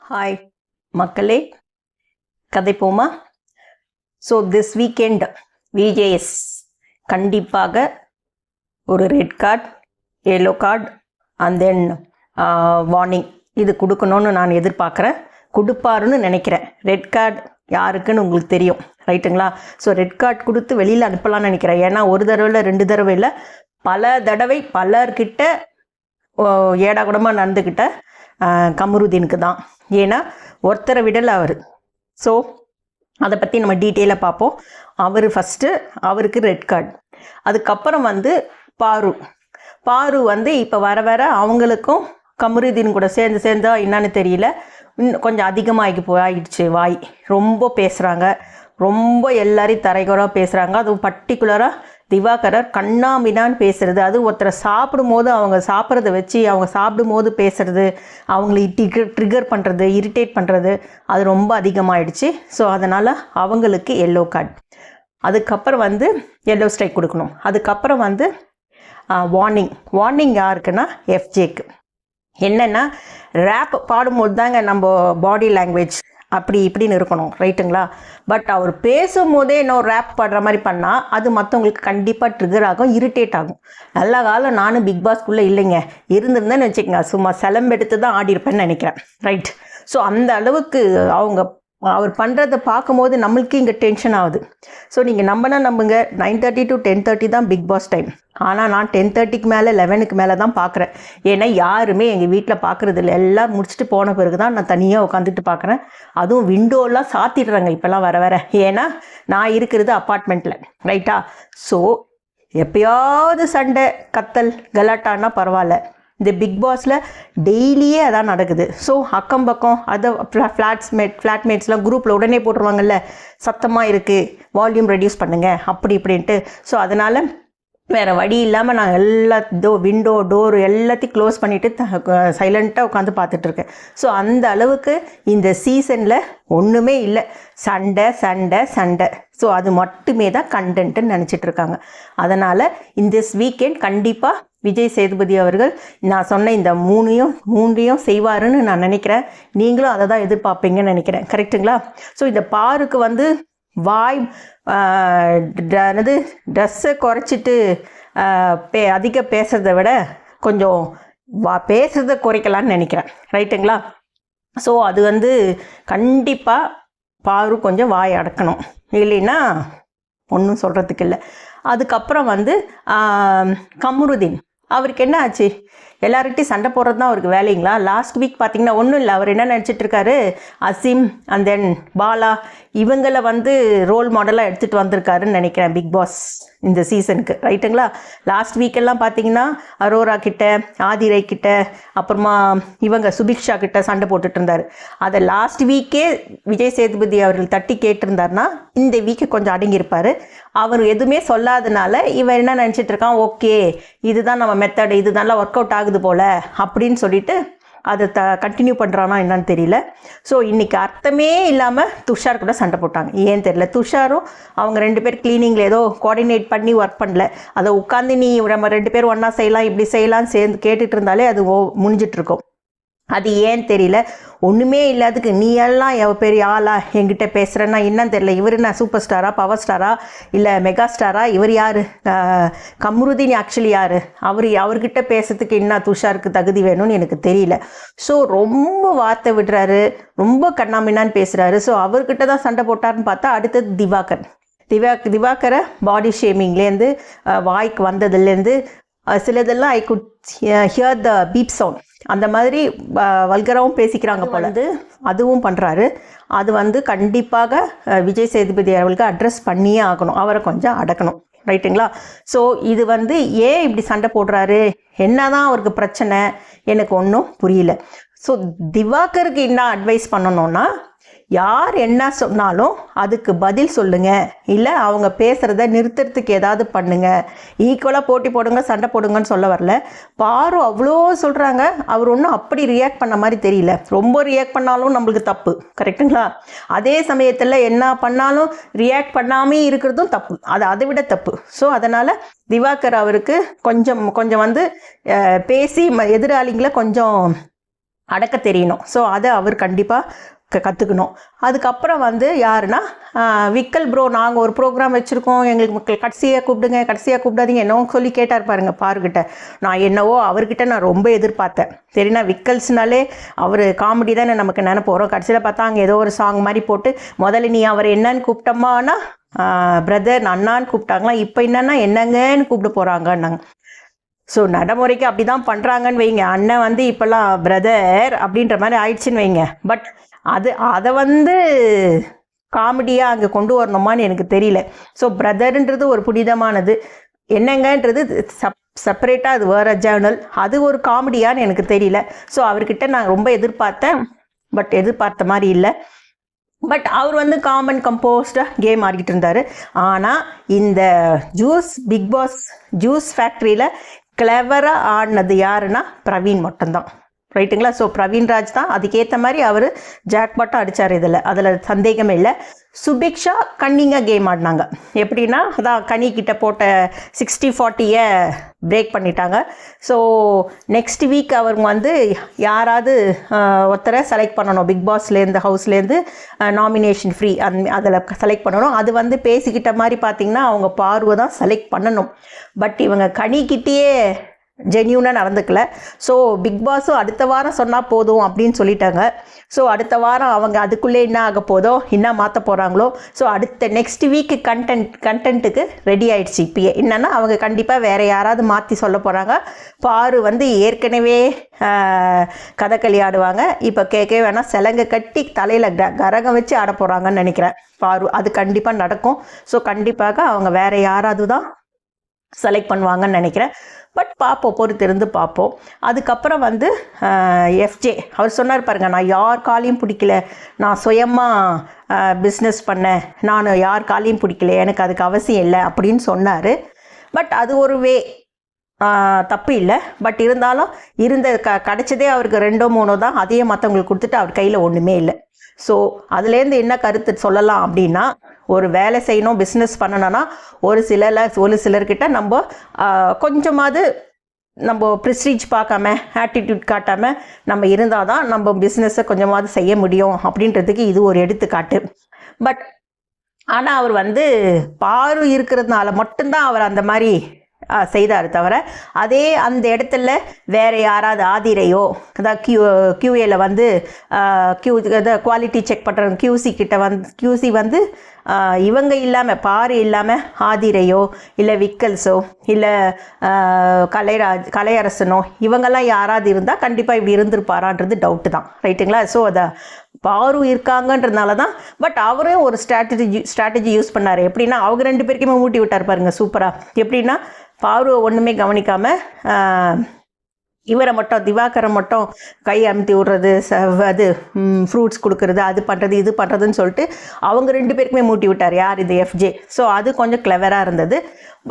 Hi மக்களே, கதைப்போமா? So this weekend VJS கண்டிப்பாக ஒரு red card, yellow card and then warning இது கொடுக்கணும்னு நான் எதிர்பார்க்குறேன். கொடுப்பாருன்னு நினைக்கிறேன். ரெட் கார்டு யாருக்குன்னு உங்களுக்கு தெரியும், ரைட்டுங்களா? ஸோ ரெட் கார்டு கொடுத்து வெளியில் அனுப்பலாம்னு நினைக்கிறேன். ஏன்னா ஒரு தடவை இல்லை, 2 தடவை இல்லை, பல தடவை பலர்கிட்ட ஏடாகுடமாக நடந்துக்கிட்ட கமருதீனுக்கு தான். ஏன்னா ஒருத்தரை விடலை அவர். ஸோ அதை பற்றி நம்ம டீட்டெயிலாக பார்ப்போம். அவர் ஃபஸ்ட்டு, அவருக்கு ரெட் கார்டு. அதுக்கப்புறம் பாரு இப்போ வர அவங்களுக்கும் கமருதீன் கூட சேர்ந்தா என்னன்னு தெரியல, இன்னும் கொஞ்சம் அதிகமாக ஆகிடுச்சு. வாய் ரொம்ப பேசுகிறாங்க, ரொம்ப எல்லாரையும் தரைகுறவாக பேசுகிறாங்க. அதுவும் பர்டிகுலராக திவாகரர் கண்ணாமினான்னு பேசுகிறது. அது ஒருத்தரை சாப்பிடும்போது அவங்க சாப்பிட்றத வச்சு அவங்க சாப்பிடும்போது பேசுகிறது, அவங்களை ட்ரிகர் பண்ணுறது, இரிட்டேட் பண்ணுறது, அது ரொம்ப அதிகமாகிடுச்சு. ஸோ அதனால் அவங்களுக்கு எல்லோ கார்டு. அதுக்கப்புறம் எல்லோ ஸ்ட்ரைக் கொடுக்கணும். அதுக்கப்புறம் வார்னிங் யாருக்குன்னா எஃப்ஜேக்கு. என்னென்னா, ரேப் பாடும்போது தாங்க நம்ம பாடி லாங்குவேஜ் அப்படி இப்படின்னு இருக்கணும், ரைட்டுங்களா? பட் அவர் பேசும்போதே இன்னும் ரேப் பாடுற மாதிரி பண்ணால் அது மற்றவங்களுக்கு கண்டிப்பாக ட்ரிகர் ஆகும், இரிட்டேட் ஆகும். நல்ல காலம் நானும் பிக் பாஸ்க்குள்ளே இல்லைங்க, இருந்திருந்தேன்னு வச்சுக்கோங்க, சும்மா செலம்பெடுத்து தான் ஆடிருப்பேன்னு நினைக்கிறேன், ரைட்? ஸோ அந்த அளவுக்கு அவர் பண்ணுறதை பார்க்கும்போது நம்மளுக்கு இங்கே டென்ஷன் ஆகுது. ஸோ நீங்கள் நம்புங்க, 9:30 to 10:30 தான் பிக் பாஸ் டைம். ஆனால் நான் 10:30க்கு மேலே 11க்கு மேலே தான் பார்க்குறேன். ஏன்னா யாருமே எங்கள் வீட்டில் பார்க்குறது இல்லை. எல்லாம் முடிச்சுட்டு போன பிறகு தான் நான் தனியாக உட்காந்துட்டு பார்க்குறேன். அதுவும் விண்டோலாம் சாத்திடுறாங்க இப்போல்லாம் வர. ஏன்னா நான் இருக்கிறது அப்பார்ட்மெண்ட்டில், ரைட்டா? ஸோ எப்பயாவது சண்டை, கத்தல், கலாட்டான்னா பரவாயில்ல. இந்த பிக் பாஸில் டெய்லியே அதான் நடக்குது. ஸோ அக்கம் பக்கம் அதை ஃப்ளாட்மேட்ஸ்லாம் குரூப்பில் உடனே போட்டுருவாங்கல்ல, சத்தமாக இருக்குது, வால்யூம் ரெடியூஸ் பண்ணுங்கள், அப்படி இப்படின்ட்டு. ஸோ அதனால் வேறு வழி இல்லாமல் நான் விண்டோ டோர் எல்லாத்தையும் க்ளோஸ் பண்ணிவிட்டு சைலண்ட்டாக உட்காந்து பார்த்துட்ருக்கேன். ஸோ அந்த அளவுக்கு இந்த சீசனில் ஒன்றுமே இல்லை, சண்டை. ஸோ அது மட்டுமே தான் கண்டென்ட்டுன்னு நினச்சிட்ருக்காங்க. அதனால் இந்த வீக்கெண்ட் கண்டிப்பாக விஜய் சேதுபதி அவர்கள் நான் சொன்ன இந்த மூன்றையும் செய்வாருன்னு நான் நினைக்கிறேன். நீங்களும் அதை தான் எதிர்பார்ப்பீங்கன்னு நினைக்கிறேன், கரெக்டுங்களா? ஸோ இந்த பாருக்கு வாய் ட்ரெஸ்ஸை குறைச்சிட்டு அதிக பேசுகிறத விட கொஞ்சம் பேசுகிறத குறைக்கலான்னு நினைக்கிறேன், ரைட்டுங்களா? ஸோ அது கண்டிப்பாக பாரு கொஞ்சம் வாய் அடக்கணும், இல்லைன்னா ஒன்றும் சொல்கிறதுக்கு இல்லை. அதுக்கப்புறம் கமருதீன், அவருக்கு என்ன ஆச்சு? எல்லார்கிட்டையும் சண்டை போடுறது தான் அவருக்கு வேலைங்களா? லாஸ்ட் வீக் பார்த்தீங்கன்னா ஒன்றும் இல்லை, அவர் என்ன நினச்சிட்ருக்காரு, அசீம் அண்ட் தென் பாலா இவங்களை ரோல் மாடலாக எடுத்துகிட்டு வந்திருக்காருன்னு நினைக்கிறேன் பிக் பாஸ் இந்த சீசனுக்கு, ரைட்டுங்களா? லாஸ்ட் வீக்கெல்லாம் பார்த்தீங்கன்னா அரோரா கிட்ட, ஆதிரை கிட்ட, அப்புறமா சுபிக்ஷா கிட்ட சண்டை போட்டுட்டு இருந்தார். அதை லாஸ்ட் வீக்கே விஜய் சேதுபதி அவர்கள் தட்டி கேட்டிருந்தாருன்னா இந்த வீக்கை கொஞ்சம் அடங்கியிருப்பார். அவர் எதுவுமே சொல்லாதனால இவன் என்ன நினச்சிட்டு இருக்கான், ஓகே இதுதான் நம்ம மெத்தடு, இதுதான் ஒர்க் அவுட் ஆகுது போல் அப்படின்னு சொல்லிட்டு அதை கண்டினியூ பண்ணுறானா என்னன்னு தெரியல. ஸோ இன்றைக்கி அர்த்தமே இல்லாமல் துஷார் கூட சண்டை போட்டாங்க. ஏன் தெரியல, துஷாரும் அவங்க 2 பேர் க்ளீனிங்கில் ஏதோ கோஆர்டினேட் பண்ணி ஒர்க் பண்ணல. அதை உட்காந்து நம்ம 2 பேர் ஒன்றா செய்யலாம், இப்படி செய்யலாம் சேர்ந்து கேட்டுட்டு இருந்தாலே அது முடிஞ்சிட்ருக்கும். அது ஏன் தெரியல, ஒன்றுமே இல்லாதுக்கு நீ எல்லாம் பெரிய ஆளா என்கிட்ட பேசுகிறேன்னா என்னன்னு தெரியல. இவர் என்ன சூப்பர் ஸ்டாரா, பவர் ஸ்டாரா, இல்லை மெகா ஸ்டாரா? இவர் யார்? கமருதீன் ஆக்சுவலி யார்? அவர்கிட்ட பேசுறதுக்கு என்ன துஷாருக்கு தகுதி வேணும்னு எனக்கு தெரியல. ஸோ ரொம்ப வார்த்தை விடுறாரு, ரொம்ப கண்ணாமின்னான்னு பேசுகிறாரு. ஸோ அவர்கிட்ட தான் சண்டை போட்டார்னு பார்த்தா அடுத்தது திவாகரை பாடி ஷேமிங்லேருந்து வாய்க்கு வந்ததுலேருந்து சிலதெல்லாம் I could hear the beep sound, அந்த மாதிரி வல்கராகவும் பேசிக்கிறாங்க போல. அதுவும் பண்ணுறாரு. அது கண்டிப்பாக விஜய் சேதுபதி அவர்களுக்கு அட்ரஸ் பண்ணியே ஆகணும், அவரை கொஞ்சம் அடக்கணும், ரைட்டுங்களா? ஸோ இது ஏன் இப்படி சண்டை போடுறாரு, என்னதான் அவருக்கு பிரச்சனை, எனக்கு ஒன்றும் புரியல. ஸோ திவாகருக்கு என்ன அட்வைஸ் பண்ணணும்னா, யார் என்ன சொன்னாலும் அதுக்கு பதில் சொல்லுங்கள், இல்லை அவங்க பேசுகிறத நிறுத்துறதுக்கு ஏதாவது பண்ணுங்கள். ஈக்குவலாக போட்டி போடுங்க, சண்டை போடுங்கன்னு சொல்ல வரல. பாரு அவ்வளோ சொல்கிறாங்க, அவர் ஒன்றும் அப்படி ரியாக்ட் பண்ண மாதிரி தெரியல. ரொம்ப ரியாக்ட் பண்ணாலும் நம்மளுக்கு தப்பு, கரெக்டுங்களா? அதே சமயத்தில் என்ன பண்ணாலும் ரியாக்ட் பண்ணாமே இருக்கிறதும் தப்பு, அதை விட தப்பு. ஸோ அதனால் திவாகர் அவருக்கு கொஞ்சம் பேசி எதிராளிங்களை கொஞ்சம் அடக்க தெரியணும். ஸோ அதை அவர் கண்டிப்பாக கற்றுக்கணும். அதுக்கப்புறம் வந்து யாருன்னா விக்கல் ப்ரோ, நாங்கள் ஒரு ப்ரோக்ராம் வச்சுருக்கோம், எங்களுக்கு கடைசியாக கூப்பிடாதீங்க என்னவோ சொல்லி கேட்டார் பாருங்க பாருக்கிட்ட. நான் என்னவோ அவர்கிட்ட நான் ரொம்ப எதிர்பார்த்தேன். சரிண்ணா, விக்கல்ஸ்னாலே அவர் காமெடி தானே நமக்கு நினைப்போகிறோம். கடைசியில் பார்த்தா அங்கே ஏதோ ஒரு சாங் மாதிரி போட்டு முதல்ல நீ அவர் என்னன்னு கூப்பிட்டோம்மானா பிரதர் அண்ணான்னு கூப்பிட்டாங்களாம், இப்போ என்னங்கன்னு கூப்பிட போகிறாங்கன்னாங்க. ஸோ நடைமுறைக்கு அப்படி தான் பண்ணுறாங்கன்னு வைங்க. அண்ணன் வந்து இப்போல்லாம் பிரதர் அப்படின்ற மாதிரி ஆயிடுச்சுன்னு வைங்க. பட் அதை வந்து காமெடியாக அங்கே கொண்டு வரணுமான்னு எனக்கு தெரியல. ஸோ பிரதர்ன்றது ஒரு புனிதமானது, என்னங்கன்றது செப்பரேட்டாக அது வேறு ஜேர்னல், அது ஒரு காமெடியான்னு எனக்கு தெரியல. ஸோ அவர்கிட்ட நான் ரொம்ப எதிர்பார்த்தேன், பட் எதிர்பார்த்த மாதிரி இல்லை. பட் அவர் வந்து காமன் கம்போஸ்டாக கேம் ஆடிக்கிட்டு இருந்தார். ஆனால் இந்த பிக் பாஸ் ஜூஸ் ஃபேக்ட்ரியில் கிளவராக ஆடினது யாருன்னா பிரவீன் மட்டும்தான். ரைட்டுங்களா? ஸோ பிரவீன்ராஜ் தான் அதுக்கேற்ற மாதிரி அவர் ஜாக்பாட்டம் அடித்தார். அதில் சந்தேகமே இல்லை. சுபிக்ஷா கன்னிங்காக கேம் ஆடினாங்க. எப்படின்னா அதான் கனிக்கிட்ட போட்ட 60-40 பிரேக் பண்ணிட்டாங்க. ஸோ நெக்ஸ்ட் வீக் அவங்க வந்து யாராவது ஒருத்தரை செலக்ட் பண்ணணும், பிக் பாஸ்லேருந்து ஹவுஸ்லேருந்து நாமினேஷன் ஃப்ரீ அதில் செலக்ட் பண்ணணும். அது வந்து பேசிக்கிட்ட மாதிரி பார்த்திங்கன்னா அவங்க பார்வை தான் செலக்ட் பண்ணணும். பட் இவங்க கனிக்கிட்டேயே ஜென்யூனாக நடந்துக்கல. ஸோ பிக் பாஸும் அடுத்த வாரம் சொன்னால் போதும் அப்படின்னு சொல்லிட்டாங்க. ஸோ அடுத்த வாரம் அவங்க அதுக்குள்ளே என்ன ஆக போதோ, என்ன மாற்ற போகிறாங்களோ. ஸோ அடுத்த நெக்ஸ்ட் வீக்கு கண்டென்ட்டுக்கு ரெடி ஆகிடுச்சு. இப்போயே என்னென்னா அவங்க கண்டிப்பாக வேறு யாராவது மாற்றி சொல்ல போகிறாங்க. பாரு வந்து ஏற்கனவே கதகளி ஆடுவாங்க, இப்போ கேட்கவே வேணாம் சிலங்க கட்டி தலையில் கரகம் வச்சு ஆட போகிறாங்கன்னு நினைக்கிறேன் பாரு. அது கண்டிப்பாக நடக்கும். ஸோ கண்டிப்பாக அவங்க வேறு யாராவது தான் செலக்ட் பண்ணுவாங்கன்னு நினைக்கிறேன். பட் பார்ப்போம், பொறுத்திருந்து பார்ப்போம். அதுக்கப்புறம் வந்து எஃப்ஜே அவர் சொன்னார் பாருங்க, நான் யார் காலையும் பிடிக்கல, நான் சுயமாக பிஸ்னஸ் பண்ணேன், நான் யார் காலையும் பிடிக்கல, எனக்கு அதுக்கு அவசியம் இல்லை அப்படின்னு சொன்னார். பட் அது ஒரு தப்பு இல்லை. பட் இருந்தாலும் கிடச்சதே அவருக்கு 2-3 தான், அதையே மற்றவங்களுக்கு கொடுத்துட்டு அவர் கையில் ஒன்றுமே இல்லை. ஸோ அதுலேருந்து என்ன கருத்து சொல்லலாம் அப்படின்னா, ஒரு வேலை செய்யணும், பிஸ்னஸ் பண்ணணும்னா ஒரு சிலர்கிட்ட நம்ம கொஞ்சமாவது நம்ம ப்ரெஸ்டீஜ் பார்க்காம ஆட்டிடியூட் காட்டாமல் நம்ம இருந்தால் தான் நம்ம பிஸ்னஸை கொஞ்சமாவது செய்ய முடியும் அப்படின்றதுக்கு இது ஒரு எடுத்துக்காட்டு. பட் ஆனால் அவர் வந்து பாரு இருக்கிறதுனால மட்டும்தான் அவர் அந்த மாதிரி செய்தார். தவிர அந்த இடத்துல வேறு யாராவது ஆதிரையோ அதாவது கியூஏல வந்து குவாலிட்டி செக் பண்ணுற கியூசி வந்து இவங்க இல்லாமல் பாரு இல்லாமல் ஆதிரையோ இல்லை விக்கல்ஸோ இல்லை கலையரசனோ இவங்கெல்லாம் யாராவது இருந்தால் கண்டிப்பாக இப்படி இருந்திருப்பாரான்றது டவுட்டு தான். ரைட்டுங்களா? ஸோ அதை பாரு இருக்காங்கன்றதுனால தான். பட் அவரும் ஒரு ஸ்ட்ராட்டஜி யூஸ் பண்ணார். எப்படின்னா அவங்க 2 பேருக்குமே ஊட்டி விட்டார் பாருங்கள் சூப்பராக. எப்படின்னா பாருவை ஒன்றுமே கவனிக்காமல் இவரை மட்டும் திவாகரை மட்டும் கை அமுத்தி விடுறது, அது ஃப்ரூட்ஸ் கொடுக்குறது, அது பண்ணுறது இது பண்ணுறதுன்னு சொல்லிட்டு அவங்க 2 பேருக்குமே மூட்டி விட்டார். யார்? இது எஃப்ஜே. ஸோ அது கொஞ்சம் கிளவராக இருந்தது.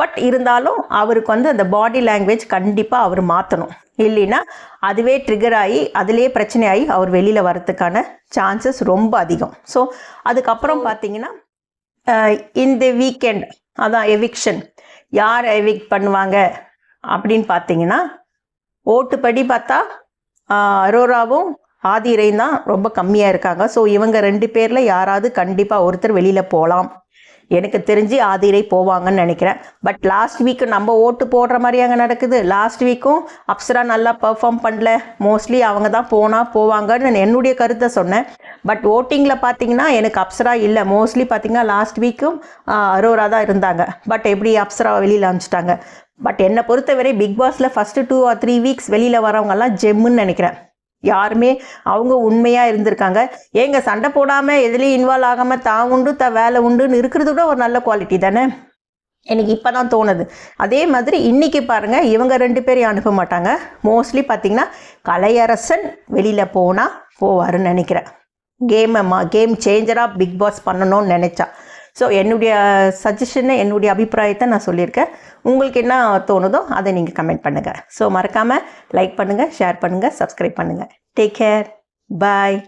பட் இருந்தாலும் அவருக்கு வந்து அந்த பாடி லாங்குவேஜ் கண்டிப்பாக அவர் மாற்றணும். இல்லைன்னா அதுவே ட்ரிகர் ஆகி அதிலே பிரச்சனையாகி அவர் வெளியில் வரத்துக்கான சான்சஸ் ரொம்ப அதிகம். ஸோ அதுக்கப்புறம் பார்த்தீங்கன்னா இந்த வீக்கெண்ட் அதான் எவிக்ஷன் யார் எவிக்ட் பண்ணுவாங்க அப்படின்னு பார்த்தீங்கன்னா, ஓட்டுப்படி பார்த்தா அரோராவும் ஆதிரையும் தான் ரொம்ப கம்மியாக இருக்காங்க. ஸோ இவங்க 2 பேரில் யாராவது கண்டிப்பாக ஒருத்தர் வெளியில் போகலாம். எனக்கு தெரிஞ்சு ஆதிரை போவாங்கன்னு நினைக்கிறேன். பட் லாஸ்ட் வீக்கு நம்ம ஓட்டு போடுற மாதிரி அங்கே நடக்குது. லாஸ்ட் வீக்கும் அப்சரா நல்லா பர்ஃபார்ம் பண்ணல, மோஸ்ட்லி அவங்க தான் போவாங்கன்னு என்னுடைய கருத்தை சொன்னேன். பட் ஓட்டிங்கில் பார்த்தீங்கன்னா எனக்கு அப்சரா இல்லை, மோஸ்ட்லி பார்த்தீங்கன்னா லாஸ்ட் வீக்கும் அரோரா தான் இருந்தாங்க. பட் எப்படி அப்சரா வெளியில் அனுப்பிச்சிட்டாங்க. பட் என்னை பொறுத்தவரை பிக் பாஸில் ஃபஸ்ட்டு 2 or 3 வீக்ஸ் வெளியில் வரவங்கெல்லாம் ஜெம்முன்னு நினைக்கிறேன். யாருமே அவங்க உண்மையாக இருந்திருக்காங்க. ஏங்க சண்டை போடாமல் எதுலேயும் இன்வால்வ் ஆகாமல் தான் உண்டு வேலை உண்டுன்னு இருக்கிறது கூட ஒரு நல்ல குவாலிட்டி தானே. எனக்கு இப்போ தான் தோணுது. அதே மாதிரி இன்றைக்கி பாருங்கள், இவங்க 2 பேரையும் அனுப்ப மாட்டாங்க. மோஸ்ட்லி பார்த்திங்கன்னா கலையரசன் வெளியில் போவாருன்னு நினைக்கிறேன். கேம் சேஞ்சராக பிக் பாஸ் பண்ணணும்னு நினச்சா. ஸோ என்னுடைய சஜஷனை என்னுடைய அபிப்பிராயத்தை நான் சொல்லியிருக்கேன். உங்களுக்கு என்ன தோணுதோ அதை நீங்கள் கமெண்ட் பண்ணுங்கள். ஸோ மறக்காமல் லைக் பண்ணுங்கள், ஷேர் பண்ணுங்கள், சப்ஸ்கிரைப் பண்ணுங்கள். டேக் கேர், பாய்.